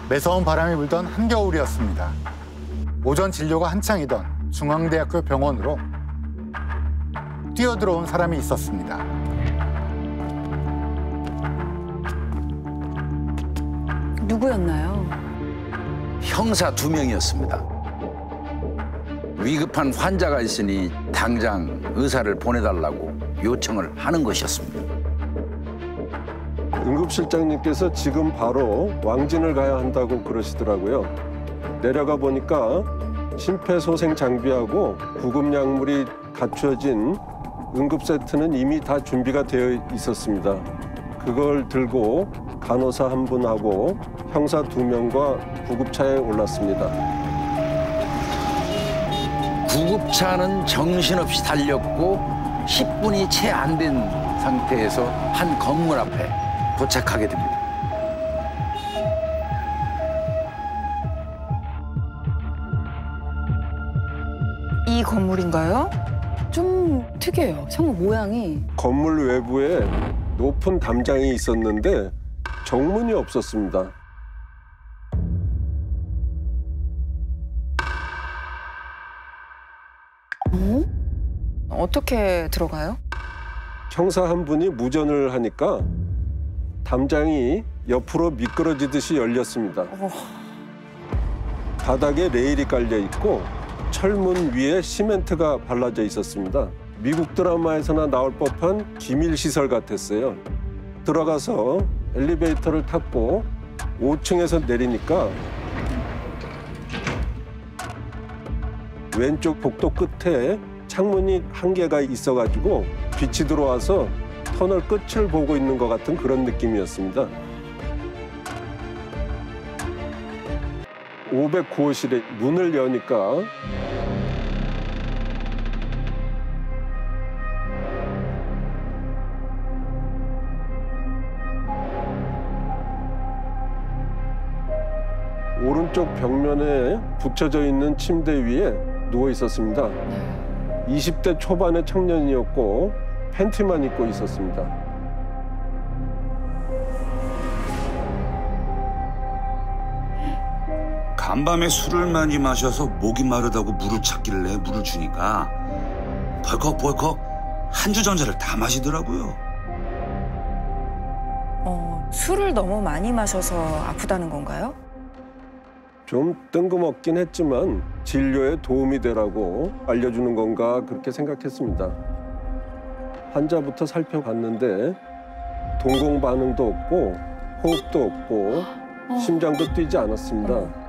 매서운 바람이 불던 한겨울이었습니다. 오전 진료가 한창이던 중앙대학교 병원으로 뛰어들어온 사람이 있었습니다. 누구였나요? 형사 2명이었습니다. 위급한 환자가 있으니 당장 의사를 보내달라고 요청을 하는 것이었습니다. 응급실장님께서 지금 바로 왕진을 가야 한다고 그러시더라고요. 내려가 보니까 심폐소생 장비하고 구급약물이 갖춰진 응급세트는 이미 다 준비가 되어 있었습니다. 그걸 들고 간호사 1분하고 형사 2명과 구급차에 올랐습니다. 구급차는 정신없이 달렸고 10분이 채 안 된 상태에서 한 건물 앞에 도착하게 됩니다. 이 건물인가요? 좀 특이해요. 창문 모양이. 건물 외부에 높은 담장이 있었는데 정문이 없었습니다. 어떻게 들어가요? 형사 1분이 무전을 하니까 담장이 옆으로 미끄러지듯이 열렸습니다. 바닥에 레일이 깔려 있고 철문 위에 시멘트가 발라져 있었습니다. 미국 드라마에서나 나올 법한 기밀시설 같았어요. 들어가서 엘리베이터를 탔고 5층에서 내리니까 왼쪽 복도 끝에 창문이 한 개가 있어가지고 빛이 들어와서 터널 끝을 보고 있는 것 같은 그런 느낌이었습니다. 509호실에 문을 여니까 오른쪽 벽면에 붙여져 있는 침대 위에 누워 있었습니다. 20대 초반의 청년이었고 팬티만 입고 있었습니다. 간밤에 술을 많이 마셔서 목이 마르다고 물을 찾길래 물을 주니까 벌컥벌컥 한 주전자를 다 마시더라고요. 술을 너무 많이 마셔서 아프다는 건가요? 좀 뜬금없긴 했지만 진료에 도움이 되라고 알려주는 건가 그렇게 생각했습니다. 환자부터 살펴봤는데 동공 반응도 없고 호흡도 없고 심장도 뛰지 않았습니다.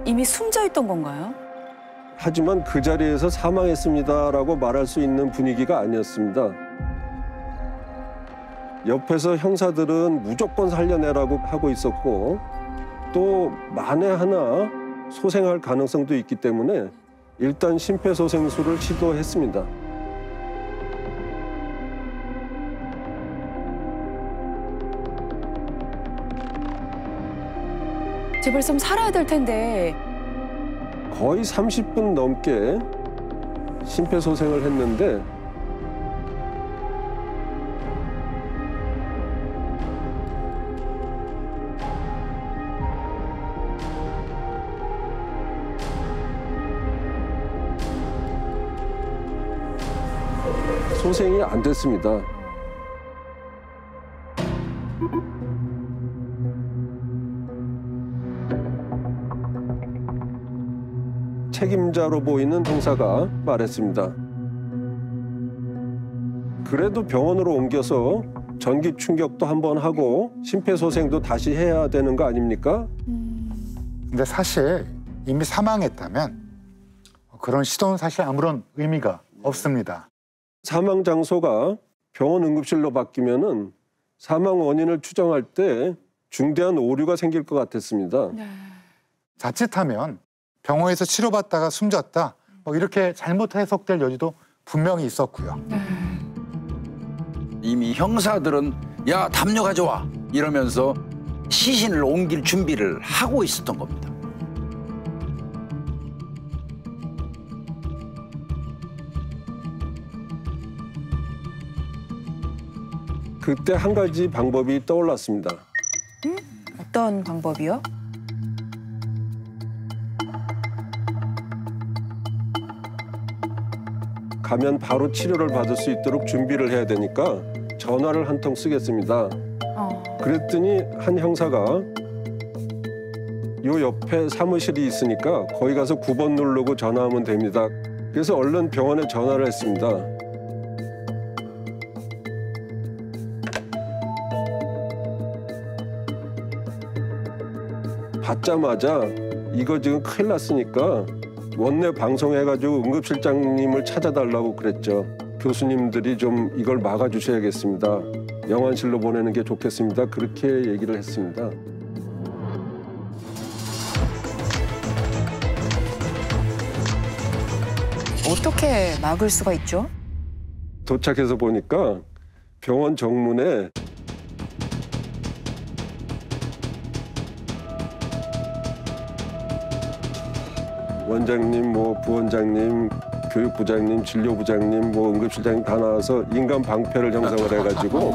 이미 숨져 있던 건가요? 하지만 그 자리에서 사망했습니다라고 말할 수 있는 분위기가 아니었습니다. 옆에서 형사들은 무조건 살려내라고 하고 있었고 또 만에 하나 소생할 가능성도 있기 때문에 일단 심폐소생술을 시도했습니다. 제발 좀 살아야 될 텐데. 거의 30분 넘게 심폐소생을 했는데 소생이 안 됐습니다. 책임자로 보이는 형사가 말했습니다. 그래도 병원으로 옮겨서 전기 충격도 한번 하고 심폐소생도 다시 해야 되는 거 아닙니까? 근데 사실 이미 사망했다면 그런 시도는 사실 아무런 의미가 없습니다. 사망 장소가 병원 응급실로 바뀌면은 사망 원인을 추정할 때 중대한 오류가 생길 것 같았습니다. 자칫하면 병원에서 치료받다가 숨졌다 이렇게 잘못 해석될 여지도 분명히 있었고요. 이미 형사들은 야 담요 가져와 이러면서 시신을 옮길 준비를 하고 있었던 겁니다. 그때 한 가지 방법이 떠올랐습니다. 어떤 방법이요? 가면 바로 치료를 받을 수 있도록 준비를 해야 되니까 전화를 한 통 쓰겠습니다. 그랬더니 한 형사가 요 옆에 사무실이 있으니까 거기 가서 9번 누르고 전화하면 됩니다. 그래서 얼른 병원에 전화를 했습니다. 받자마자 이거 지금 큰일 났으니까 원내 방송해가지고 응급실장님을 찾아달라고 그랬죠. 교수님들이 좀 이걸 막아주셔야겠습니다. 영안실로 보내는 게 좋겠습니다. 그렇게 얘기를 했습니다. 어떻게 막을 수가 있죠? 도착해서 보니까 병원 정문에 원장님, 부원장님, 교육부장님, 진료부장님, 응급실장님 다 나와서 인간 방패를 형성을 해가지고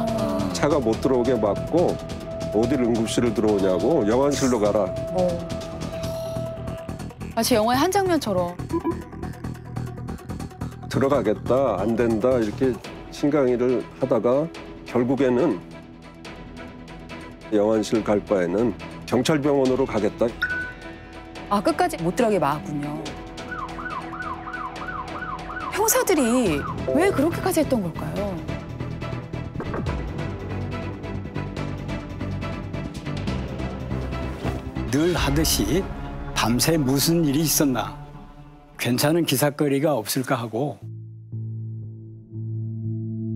차가 못 들어오게 막고 어딜 응급실을 들어오냐고 영안실로 가라. 마치 영화의 한 장면처럼. 들어가겠다, 안 된다 이렇게 신강의를 하다가 결국에는 영안실 갈 바에는 경찰병원으로 가겠다. 아, 끝까지 못 들어가게 막았군요. 형사들이 왜 그렇게까지 했던 걸까요? 늘 하듯이 밤새 무슨 일이 있었나, 괜찮은 기사거리가 없을까 하고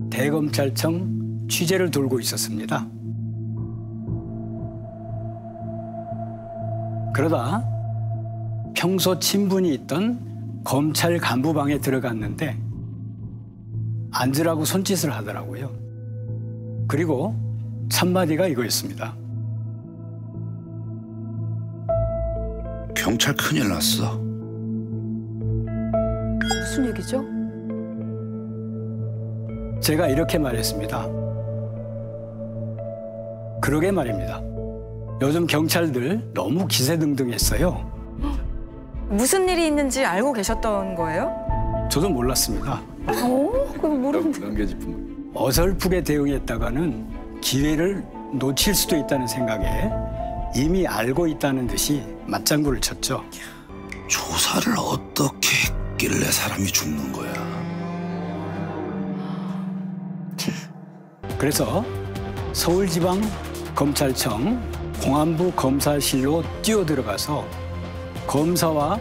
대검찰청 취재를 돌고 있었습니다. 그러다 평소 친분이 있던 검찰 간부방에 들어갔는데 앉으라고 손짓을 하더라고요. 그리고 첫마디가 이거였습니다. 경찰 큰일 났어. 무슨 얘기죠? 제가 이렇게 말했습니다. 그러게 말입니다. 요즘 경찰들 너무 기세등등했어요. 무슨 일이 있는지 알고 계셨던 거예요? 저도 몰랐습니다. 그럼 모르는데. 넘겨짚은 어설프게 대응했다가는 기회를 놓칠 수도 있다는 생각에 이미 알고 있다는 듯이 맞장구를 쳤죠. 조사를 어떻게 했길래 사람이 죽는 거야. 그래서 서울지방검찰청 공안부 검사실로 뛰어들어가서 검사와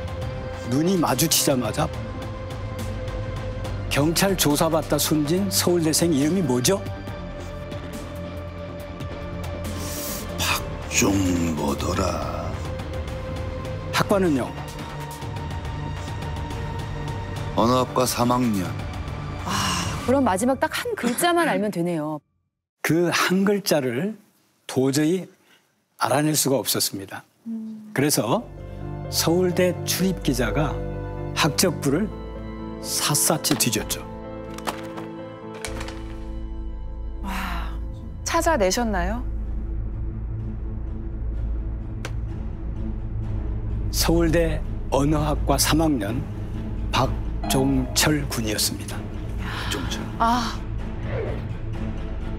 눈이 마주치자마자 경찰 조사받다 숨진 서울대생 이름이 뭐죠? 박종뭐더라. 학과는요? 언어학과 3학년. 그럼 마지막 딱 한 글자만 알면 되네요. 그 한 글자를 도저히 알아낼 수가 없었습니다. 그래서 서울대 출입 기자가 학적부를 샅샅이 뒤졌죠. 찾아내셨나요? 서울대 언어학과 3학년 박종철 군이었습니다. 아,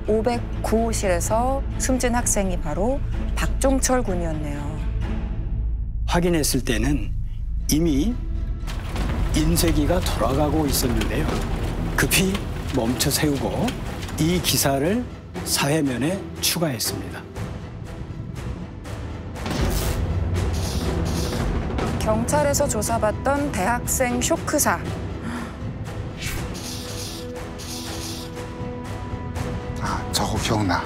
509호실에서 숨진 학생이 바로 박종철 군이었네요. 확인했을 때는 이미 인쇄기가 돌아가고 있었는데요. 급히 멈춰 세우고 이 기사를 사회면에 추가했습니다. 경찰에서 조사받던 대학생 쇼크사. 아, 저거 기억나.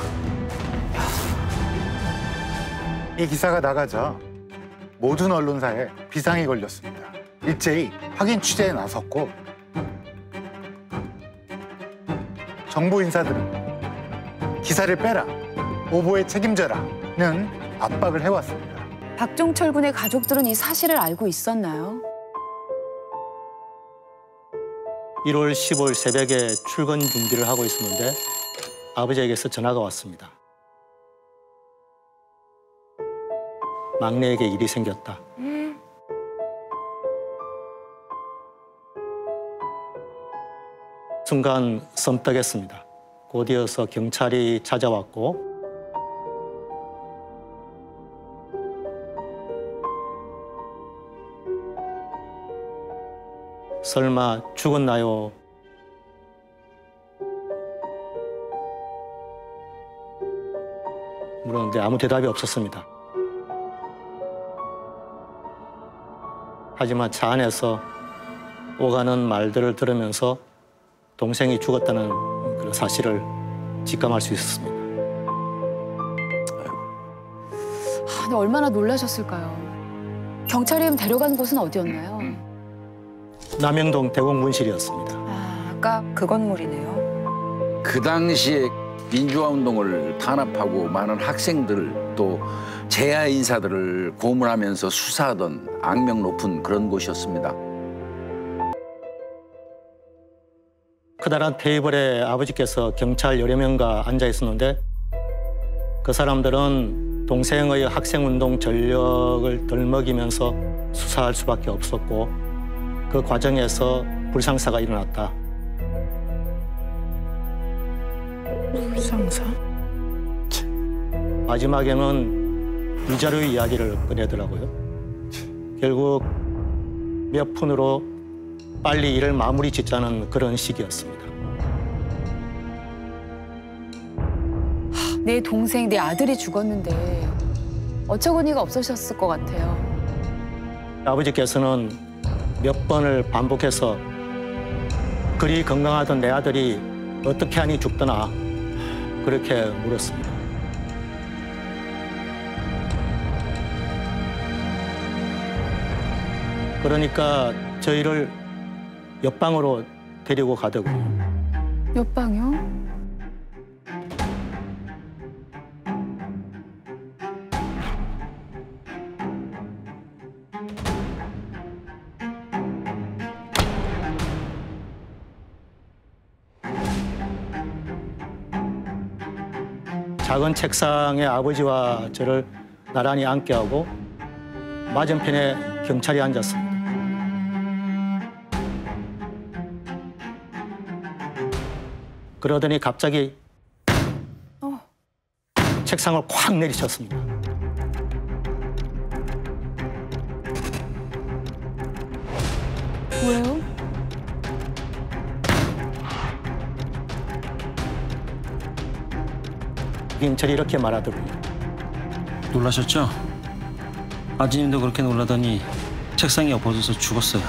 이 기사가 나가자 모든 언론사에 비상이 걸렸습니다. 일제히 확인 취재에 나섰고 정부 인사들은 기사를 빼라, 오보에 책임져라는 압박을 해왔습니다. 박종철 군의 가족들은 이 사실을 알고 있었나요? 1월 15일 새벽에 출근 준비를 하고 있었는데 아버지에게서 전화가 왔습니다. 막내에게 일이 생겼다. 순간 섬뜩했습니다. 곧이어서 경찰이 찾아왔고 설마 죽었나요? 물었는데 아무 대답이 없었습니다. 하지만 차 안에서 오가는 말들을 들으면서 동생이 죽었다는 그런 사실을 직감할 수 있었습니다. 근데 얼마나 놀라셨을까요? 경찰이 데려간 곳은 어디였나요? 남영동 대공분실이었습니다. 아까 그 건물이네요. 그 당시에 민주화 운동을 탄압하고 많은 학생들 또 재야 인사들을 고문하면서 수사하던 악명 높은 그런 곳이었습니다. 커다란 테이블에 아버지께서 경찰 여러 명과 앉아 있었는데 그 사람들은 동생의 학생운동 전력을 덜먹이면서 수사할 수밖에 없었고 그 과정에서 불상사가 일어났다. 불상사? 마지막에는 위자료의 이야기를 꺼내더라고요. 결국 몇 푼으로 빨리 일을 마무리 짓자는 그런 시기였습니다. 내 동생, 내 아들이 죽었는데 어처구니가 없으셨을 것 같아요. 아버지께서는 몇 번을 반복해서 그리 건강하던 내 아들이 어떻게 하니 죽더나 그렇게 물었습니다. 그러니까 저희를 옆방으로 데리고 가더군요. 옆방이요? 작은 책상에 아버지와 저를 나란히 앉게 하고 맞은편에 경찰이 앉았습니다. 그러더니 갑자기 책상을 콱 내리쳤습니다. 왜요? 경찰이 이렇게 말하더군요. 놀라셨죠? 아지님도 그렇게 놀라더니 책상이 엎어져서 죽었어요.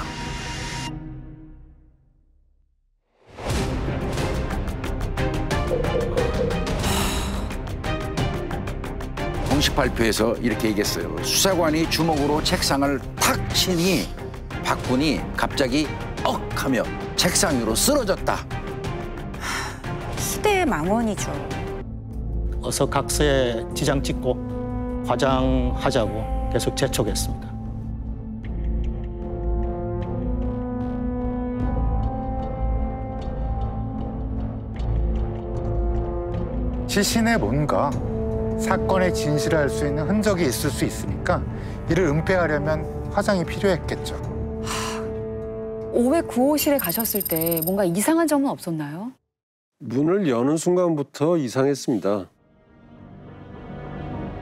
공식 발표에서 이렇게 얘기했어요. 수사관이 주먹으로 책상을 탁 치니 박군이 갑자기 억 하며 책상 위로 쓰러졌다. 시대의 망언이죠. 어서 각서에 지장 찍고 화장하자고 계속 재촉했습니다. 시신에 뭔가 사건의 진실을 알 수 있는 흔적이 있을 수 있으니까 이를 은폐하려면 화장이 필요했겠죠. 509호실에 가셨을 때 뭔가 이상한 점은 없었나요? 문을 여는 순간부터 이상했습니다.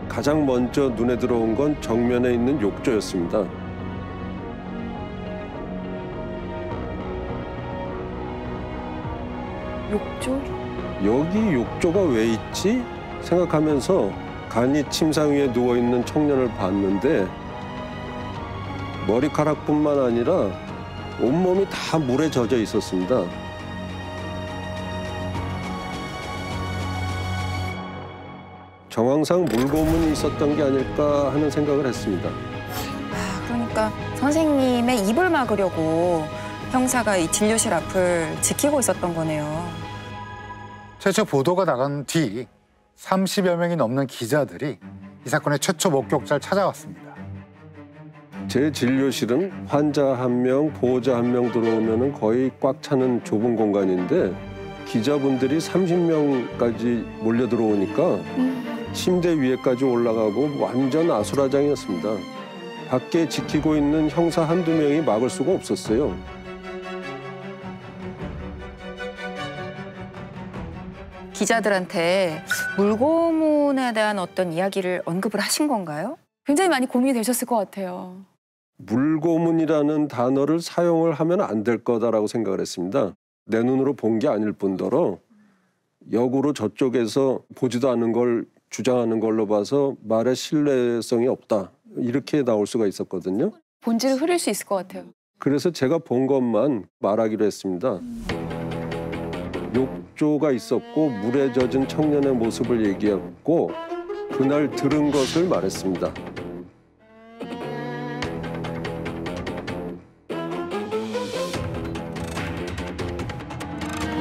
가장 먼저 눈에 들어온 건 정면에 있는 욕조였습니다. 욕조? 여기 욕조가 왜 있지? 생각하면서 간이 침상 위에 누워있는 청년을 봤는데 머리카락뿐만 아니라 온몸이 다 물에 젖어 있었습니다. 정황상 물고문이 있었던 게 아닐까 하는 생각을 했습니다. 그러니까 선생님의 입을 막으려고 형사가 이 진료실 앞을 지키고 있었던 거네요. 최초 보도가 나간 뒤 30여 명이 넘는 기자들이 이 사건의 최초 목격자를 찾아왔습니다. 제 진료실은 환자 한 명, 보호자 한 명 들어오면 거의 꽉 차는 좁은 공간인데 기자분들이 30명까지 몰려 들어오니까 침대 위에까지 올라가고 완전 아수라장이었습니다. 밖에 지키고 있는 형사 한두 명이 막을 수가 없었어요. 기자들한테 물고문에 대한 어떤 이야기를 언급을 하신 건가요? 굉장히 많이 고민이 되셨을 것 같아요. 물고문이라는 단어를 사용을 하면 안 될 거다라고 생각을 했습니다. 내 눈으로 본 게 아닐 뿐더러 역으로 저쪽에서 보지도 않은 걸 주장하는 걸로 봐서 말의 신뢰성이 없다. 이렇게 나올 수가 있었거든요. 본질을 흐릴 수 있을 것 같아요. 그래서 제가 본 것만 말하기로 했습니다. 욕조가 있었고 물에 젖은 청년의 모습을 얘기했고 그날 들은 것을 말했습니다.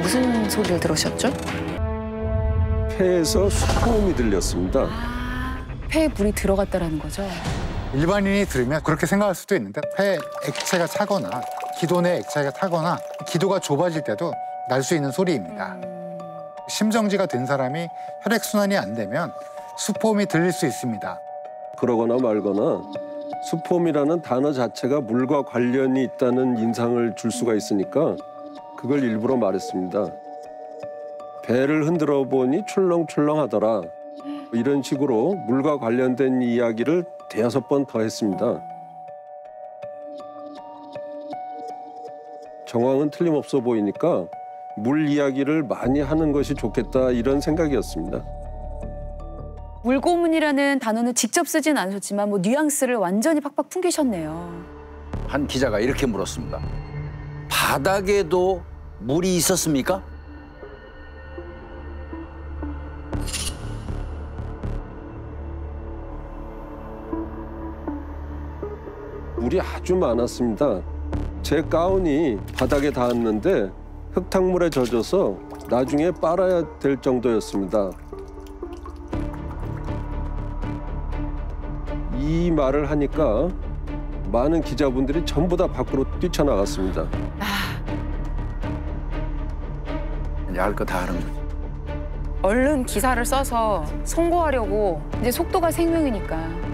무슨 소리를 들으셨죠? 폐에서 수포음이 들렸습니다. 폐에 물이 들어갔다라는 거죠. 일반인이 들으면 그렇게 생각할 수도 있는데 폐에 액체가 차거나 기도 내 액체가 타거나 기도가 좁아질 때도 날 수 있는 소리입니다. 심정지가 된 사람이 혈액순환이 안 되면 수포음이 들릴 수 있습니다. 그러거나 말거나 수포음이라는 단어 자체가 물과 관련이 있다는 인상을 줄 수가 있으니까 그걸 일부러 말했습니다. 배를 흔들어 보니 출렁출렁하더라. 이런 식으로 물과 관련된 이야기를 5번 더 했습니다. 정황은 틀림없어 보이니까 물 이야기를 많이 하는 것이 좋겠다 이런 생각이었습니다. 물고문이라는 단어는 직접 쓰진 않으셨지만 뭐 뉘앙스를 완전히 팍팍 풍기셨네요. 한 기자가 이렇게 물었습니다. 바닥에도 물이 있었습니까? 물이 아주 많았습니다. 제 가운이 바닥에 닿았는데 흙탕물에 젖어서 나중에 빨아야 될 정도였습니다. 이 말을 하니까 많은 기자분들이 전부 다 밖으로 뛰쳐나갔습니다. 이제 할 거 다 하는 거지. 얼른 기사를 써서 송고하려고 이제 속도가 생명이니까.